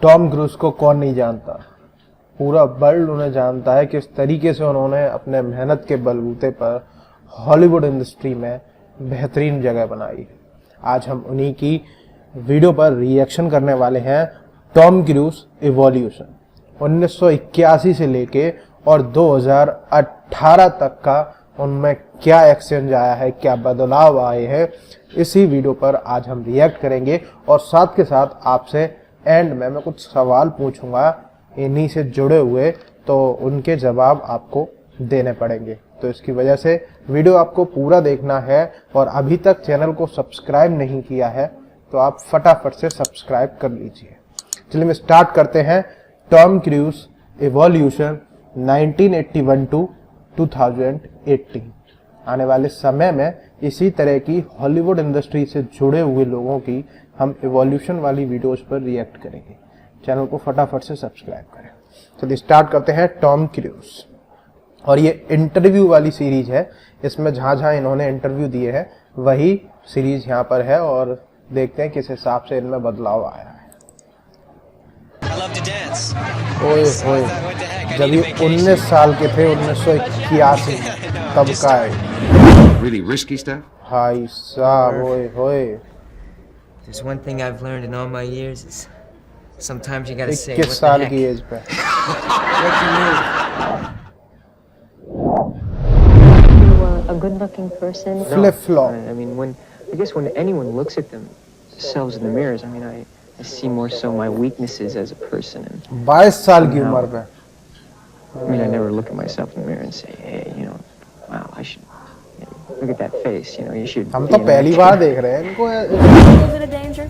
Tom cruise को कौन नहीं जानता, पूरा वर्ल्ड उन्हें जानता है। किस तरीके से उन्होंने अपने मेहनत के बलबूते पर हॉलीवुड इंडस्ट्री में बेहतरीन जगह बनाई। आज हम उन्हीं की वीडियो पर रिएक्शन करने वाले हैं। टॉम क्रूज इवोल्यूशन 1981 से लेके और 2018 तक का उनमें क्या एक्सचेंज आया है, क्या बदलाव आए हैं, इसी वीडियो पर आज हम रिएक्ट करेंगे। और साथ के साथ आपसे एंड में मैं कुछ सवाल पूछूंगा इन्हीं से जुड़े हुए, तो उनके जवाब आपको देने पड़ेंगे। तो इसकी वजह से वीडियो आपको पूरा देखना है। और अभी तक चैनल को सब्सक्राइब नहीं किया है तो आप फटाफट से सब्सक्राइब कर लीजिए। चलिए मैं स्टार्ट करते हैं। Tom Cruise evolution 1981 to 2018। आने वाले समय में इसी तरह की हॉलीवुड इंडस्ट्री से जुड़े हुए लोगों की हम इवोल्यूशन वाली वीडियोस पर रिएक्ट करेंगे। चैनल को फटाफट से सब्सक्राइब करें। चलिए स्टार्ट करते हैं। टॉम क्रूज, और ये इंटरव्यू वाली सीरीज है। इसमें जहाँ जहाँ इन्होंने इंटरव्यू दिए हैं वही सीरीज यहाँ पर है, और देखते हैं किस हिसाब से इनमें बदलाव आया है। ओए होए, जब ये 19 साल के थे 1981 तब का है। Really risky stuff? भाई साहब, ओए होए, There's one thing I've learned in all my years is sometimes you gotta say 21 what the साल heck. की एज पे। What you need. A good-looking person. Flip flop. I mean, I guess when anyone looks at themselves in the mirrors, I mean, I see more so my weaknesses as a person. And 22 साल की उम्र पे। I mean, I never look at myself in the mirror and say, hey, you know, wow, I should, you know, look at that face, you know, you should. हम be तो an पहली actor. बार देख रहे हैं इनको। Was it a danger?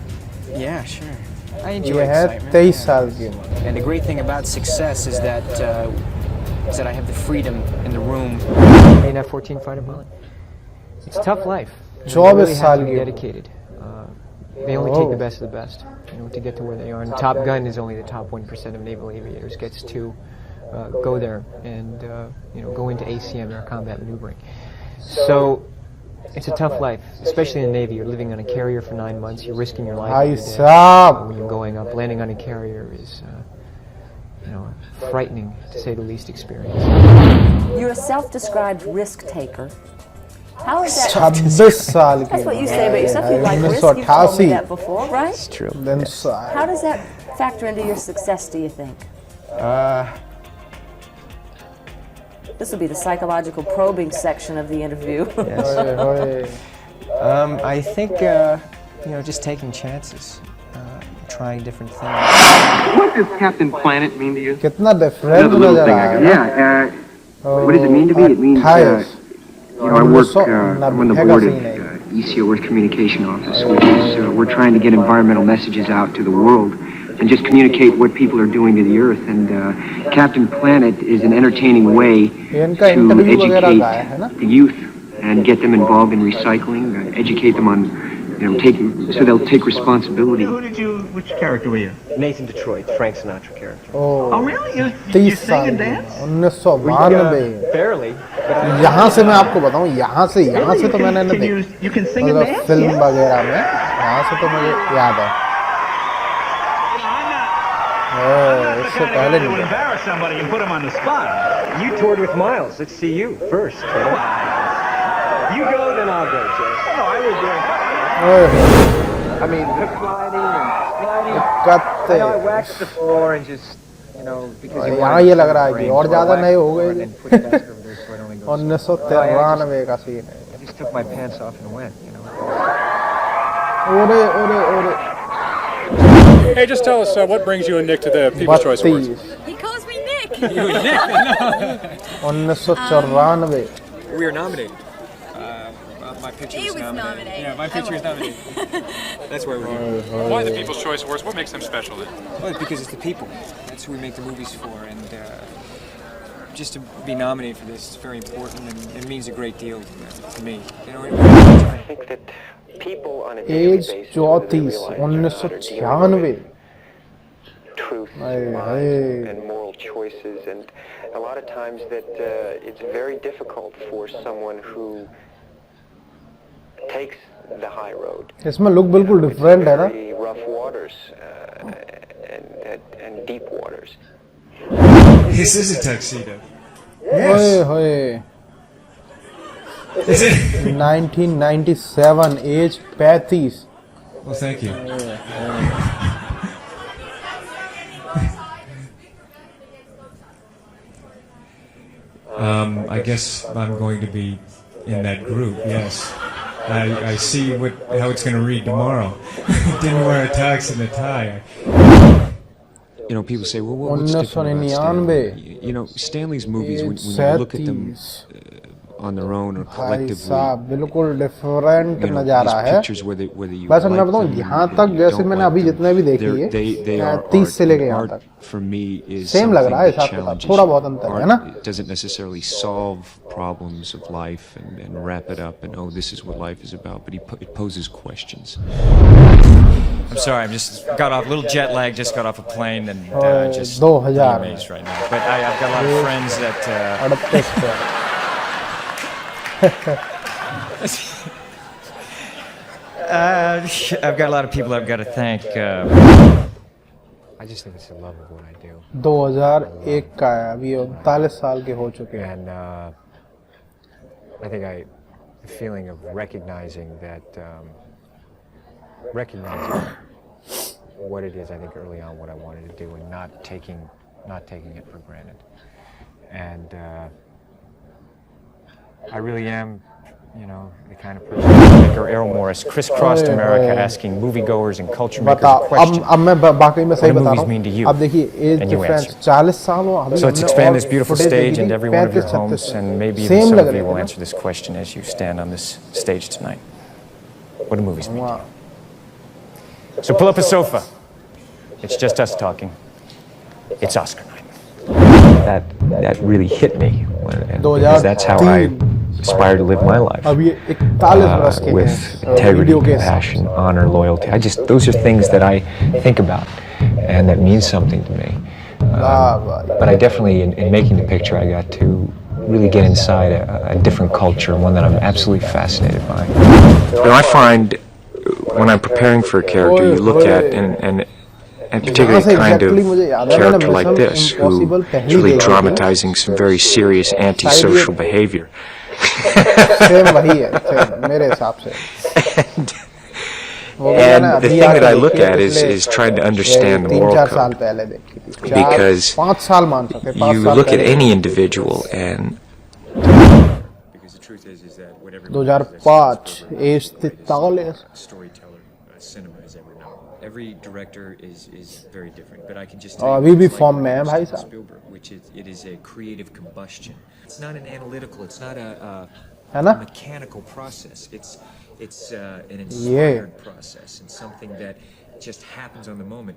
Yeah, sure. I enjoy ये है excitement. 23 साल की उम्र। And the great thing about success is that I have the freedom in the room. Being that 14 fighter pilot, it's a tough life. You 24 really have साल to be की उम्र। dedicated. They only take the best of the best, you know, to get to where they are. And Top Gun is only the top 1% of naval aviators gets to go there and you know, go into ACM, or combat maneuvering. So it's a tough life, especially in the Navy. You're living on a carrier for 9 months. You're risking your life भाई every day. साहब, When you're going up, landing on a carrier is you know, frightening to say the least experience. You're a self-described risk taker. How is that? 26 साल की। That's what you say about yourself. You like risk. You've told me 1988 that before, right? It's true. दिन Yes. How does that factor into your success, do you think? This will be the psychological probing section of the interview. Yes. ओए होए, I think you know, just taking chances, trying different things. What does Captain Planet mean to you? कितना different Another little नजर thing uh I रहा got. है। Yeah. What does it mean to me? It means, 28 you know, I work. 1990 I'm on the का board scene है। of ECO Earth Communication Office, which is we're trying to get environmental messages out to the world and just communicate what people are doing to the Earth. And Captain Planet is an entertaining way ये इनका to interview वगैरह का है ना? educate the youth and get them involved in recycling, educate them on, you know, taking so they'll take responsibility. Which character were you? Nathan Detroit, Frank Sinatra character. O, Really? You 30 sing साल and की dance? उम्र, 1992। Barely. यहाँ से मैं आपको बताऊँ, यहाँ से तो मैंने नहीं Can देखी, you can sing and मतलब dance? Film Yeah. वगैरह में यहाँ से तो मुझे याद है। इससे पहले नहीं देखा। Embarrass somebody and put them on the spot. You toured with Miles. Let's see you first. You go, then I'll go, Jay. No, I was doing. ओए होए, I mean, the sliding and sliding. कत्ते। I know I waxed the floor and just, you know, because you यहाँ wanted ये to लग रहा है see कि the और rain, ज्यादा so I नए हो waxed the गए floor and then put it back over there so it only goes. 1993 का सीन है। I just took my pants off and went, you know. ओरे ओरे ओरे, Hey, just tell us what brings you and Nick to the People's Choice Awards. 32 He calls me Nick. 1994। We were nominated. My picture He was was nominated. nominated. Yeah, my picture was nominated. That's why we're here. Why the People's Choice Awards? What makes them special then? Well, because it's the people. That's who we make the movies for, and just to be nominated for this is very important, and it means a great deal to me. You know, I think that people on a daily एज basis 34 1996। truth Aye, lies, aye. and moral choices, and a lot of times that it's very difficult for someone who takes the high road. इसमें look बिल्कुल different है ना। Very rough waters, and that in deep waters. This is a tuxedo. Hoye, hoye. Is it? 1997, age 35. Well, thank you. I guess I'm going to be in that group, yes. I see how it's going to read tomorrow. Didn't wear a tux and a tie. You know, people say, well, what's different about Stanley? You know, Stanley's movies, when you look at them on their own or collectively, बिल्कुल different you know, नज़ारा these है। pictures, whether you बस मैं like बताऊँ them यहाँ or तक you जैसे don't मैंने like अभी them, जितने भी देखी they है are 30 से art. लेके यहाँ Art तक for me is सेम लग रहा है something हिसाब that किताब थोड़ा बहुत challenges. अंतर है ना? Art doesn't necessarily solve problems of life and wrap it up and, oh, this is what life is about, but it poses questions. I'm sorry, I'm just got off a little jet lag. Just got off a plane and just 2000 amazed right now. But I've got a lot of friends that. I've got a lot of people I've got to thank. I just think it's the love of what I do. 2001 का है, अभी 39 साल के हो चुके हैं। And I think the feeling of recognizing what it is, I think early on what I wanted to do and not taking it for granted. And I really am, you know, the kind of person like Errol Morris crisscrossed America asking moviegoers and culture makers questions. अब मैं बाकी में सही What do बता movies रहा mean to हूँ। you? अब देखिए एज And you डिफरेंस answer. 40 साल हो अभी So let's हमने expand और this beautiful footage stage देखी into थी, every one of your 35 homes, and maybe even Same some लग of रहे you will थे ना? answer this question as you stand on this stage tonight. What do movies mean to you? So pull up a sofa. It's just us talking. It's Oscar night. That really hit me, because that's how I aspire to live my life. अब ये 41 बरस के With हैं, integrity, video के हिसाब compassion, honor, loyalty. Those are things that I think about, and that means something to me. But I definitely, in making the picture, I got to really get inside a different culture, one that I'm absolutely fascinated by. You know, I find when I'm preparing for a character, you look at and particularly a kind of character like this, who is really dramatizing some very serious antisocial behavior. Same वही है, same मेरे हिसाब से। And the thing that I look at is trying to understand the moral code. Because you look at any individual and... Because the truth is that whatever 2005 age 43 storyteller cinema has ever known. Every director is very different, but I can just और अभी भी form में है भाई साहब। Spielberg, which it is a creative combustion. It's not an analytical. It's not a mechanical process. It's an inspired process and something that just happens on the moment.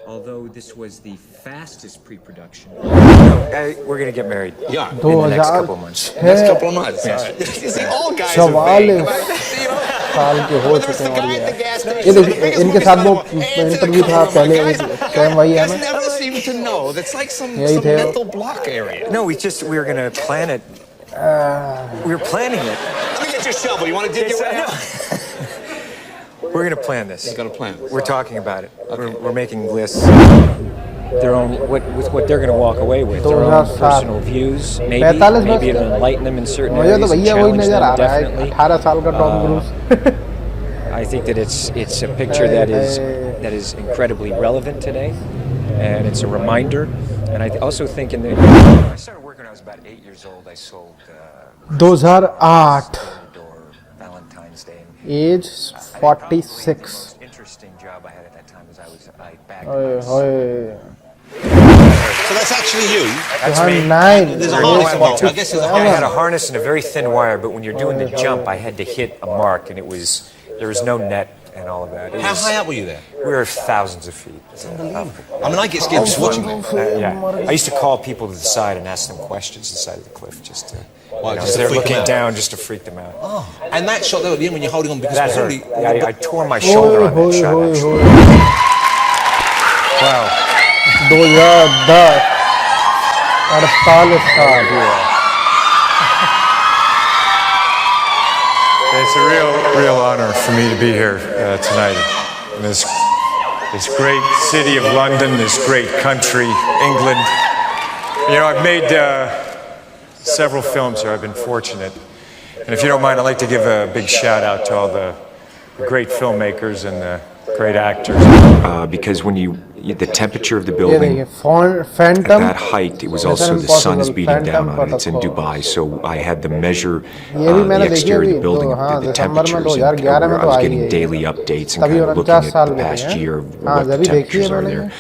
Although this was the fastest pre-production. We're going to get married in the next couple of months. Next couple of months. You see, all guys are vague. साल के हो चुके हैं और ये देखिए इनके साथ वो इंटरव्यू था पहले सेम वही है ना यही थे No, we were going to plan it. We were planning it. Let me get your shovel. You want to dig it right now? We're going to plan this. You're going to plan this. We're talking about it. Okay. We're making lists. Their own, what they're going to walk away with, their own personal views. Maybe it'll enlighten them in certain areas and challenge them, definitely. 18 साल का Tom cruise I think that it's a picture that is incredibly relevant today, and it's a reminder. And I also think I started working when I was about 8 years old. I sold 2008 Valentine's Day. age 46 Interesting job I had at that time was I bagged So that's actually you. That's me. 9 There's a harness involved. I guess there's a I harness. had a harness and a very thin wire, but when you're doing the jump, I had to hit a mark, and there was no net and all of that. How high up were you there? We were thousands of feet. It's unbelievable. I mean, I get scared just watching that. Yeah. I used to call people to the side and ask them questions inside of the cliff, just to. Just to they're freak them looking out. down just to freak them out. Oh, and that shot there at the end when you're holding on because That hurt. probably I tore my shoulder on that shot, actually. Wow. 2010 48 साल It's a real honor for me to be here tonight in this this great city of London, this great country, England. You know, I've made several films here. I've been fortunate. And if you don't mind, I'd like to give a big shout out to all the great filmmakers and the great actors. Because when the temperature of the building, at that height, it was also the sun is beating down on it. It's in Dubai, so I had to measure the exterior of the building, the temperatures, and I was getting daily updates and kind of looking at the past year, what the temperatures are there.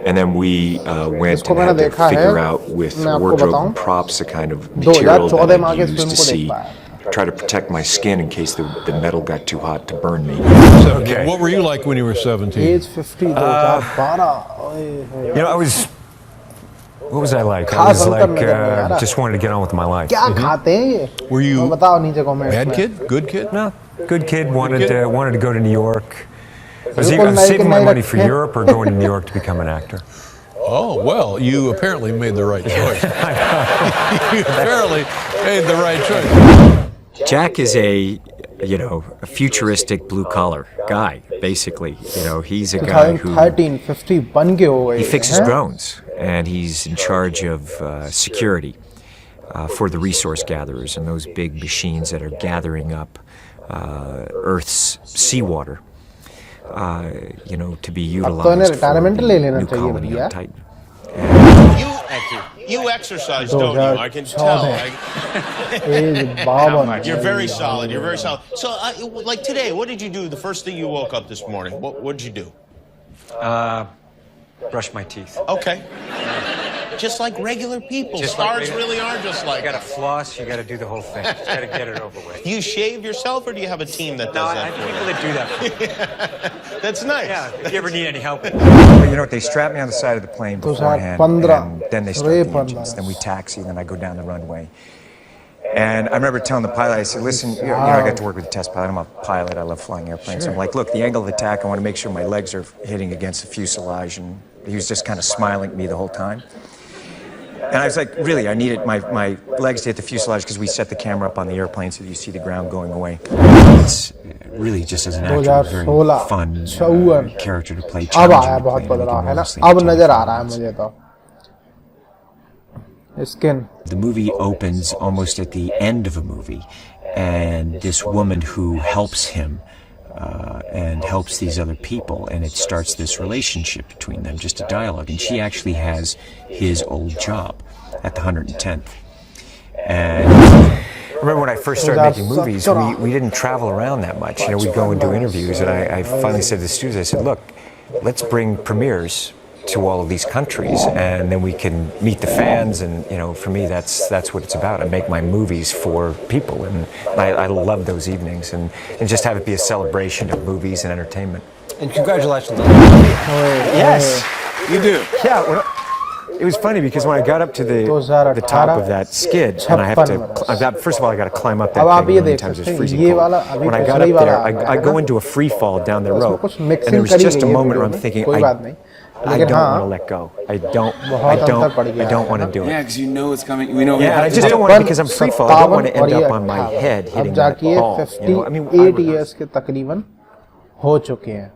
And then we went and had to figure out with wardrobe and props the kind of material that I used to see, try to protect my skin in case the metal got too hot to burn me. Okay. What were you like when you were 17? Age 50, you know, what was I like? I was like, just wanted to get on with my life. Were you bad kid? Good kid? No, good kid. Wanted to go to New York. I was saving my money for Europe or going to New York to become an actor. Oh, well, you apparently made the right choice. You apparently made the right choice. Jack is a futuristic blue-collar guy, basically. You know, he's a guy who... He fixes drones, and he's in charge of security for the resource gatherers and those big machines that are gathering up Earth's seawater. To be utilized for the new colony on Titan. You exercise, don't you? I can tell. You're very solid. You're very solid. So, like today, what did you do the first thing you woke up this morning? What did you do? Brush my teeth. Okay. Just like regular people. Stars really are just like. You gotta floss, you gotta do the whole thing. Just gotta get it over with. You shave yourself, or do you have a team that does that? No, I have people that do that for me. That's nice. Yeah, if you ever need any help. You know what, they strap me on the side of the plane beforehand, and then they start the engines. Then we taxi, and then I go down the runway. And I remember telling the pilot, I said, listen, I got to work with a test pilot. I'm a pilot. I love flying airplanes. So I'm like, look, the angle of attack, I want to make sure my legs are hitting against the fuselage. And he was just kind of smiling at me the whole time. And I was like, really, I needed my legs to hit the fuselage because we set the camera up on the airplane so that you see the ground going away. It's really, just as an actor, a very fun character to play. The movie opens almost at the end of a movie, and this woman who helps him and helps these other people, and it starts this relationship between them, just a dialogue, and she actually has his old job at the 110th. And I remember when I first started making movies, we didn't travel around that much. You know, we'd go and do interviews, and I finally said to the studios, I said, look, let's bring premieres to all of these countries, and then we can meet the fans. And for me, that's what it's about. I make my movies for people, and I love those evenings, and just have it be a celebration of movies and entertainment. And congratulations on that. Yes, you do. Yeah. It was funny because when I got up to the top of that skid, and I have to, first of all, I got to climb up that thing. Many times it's freezing cold. When I got up there, I go into a free fall down the rope, and there was just a moment where I'm thinking, I don't want to let go. I don't want to do it. Yeah, because you know it's coming. We know. Yeah, I just don't want to, because I'm free fall. I don't want to end up on my head hitting that ball. 58 years के तकरीबन हो चुके हैं।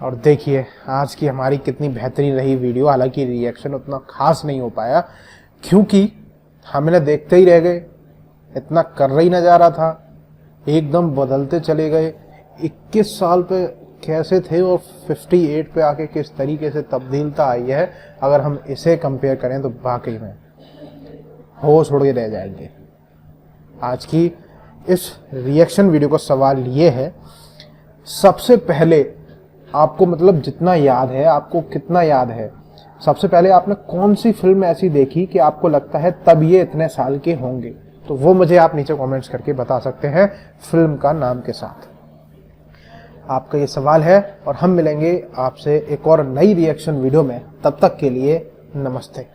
और देखिए आज की हमारी कितनी बेहतरीन रही वीडियो। हालांकि रिएक्शन उतना खास नहीं हो पाया क्योंकि हमने देखते ही रह गए, इतना कर रही ना जा रहा था, एकदम बदलते चले गए। 21 साल पे कैसे थे और 58 पे आके किस तरीके से तब्दीलता आई है, अगर हम इसे कंपेयर करें तो वाकई में होश उड़ के रह जाएंगे। आज की इस रिएक्शन वीडियो का सवाल ये है, सबसे पहले आपको मतलब जितना याद है, आपको कितना याद है, सबसे पहले आपने कौन सी फिल्म ऐसी देखी कि आपको लगता है तब ये इतने साल के होंगे, तो वो मुझे आप नीचे कमेंट्स करके बता सकते हैं फिल्म का नाम के साथ। आपका ये सवाल है और हम मिलेंगे आपसे एक और नई रिएक्शन वीडियो में। तब तक के लिए नमस्ते।